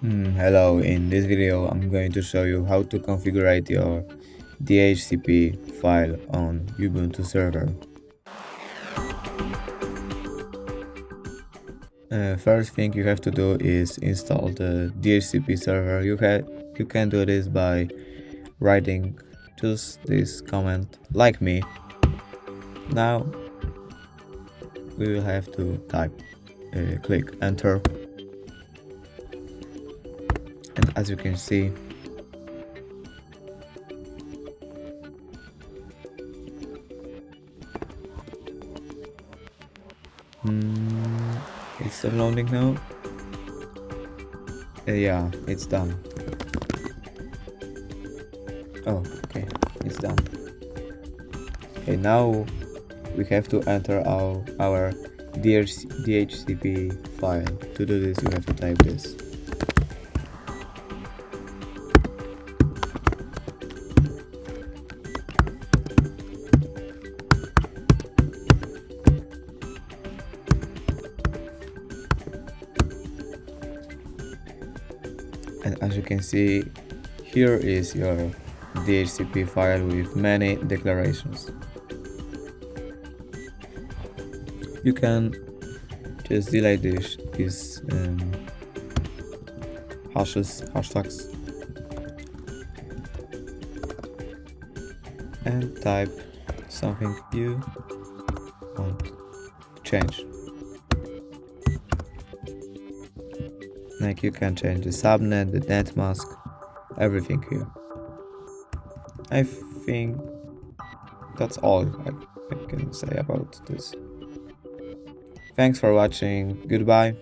Hello, in this video I'm going to show you how to configure your DHCP file on Ubuntu server. First thing you have to do is install the DHCP server. You can do this by writing just this command like me. Now we will have to click enter, and as you can see it's loading now. Yeah, it's done. Oh, okay, it's done. Okay, now we have to enter our DHCP file. To do this, you have to type this. And as you can see, here is your DHCP file with many declarations. You can just delete these hashtags, and type something you want to change. Like you can change the subnet, the net mask, everything here. I think that's all I can say about this. Thanks for watching. Goodbye.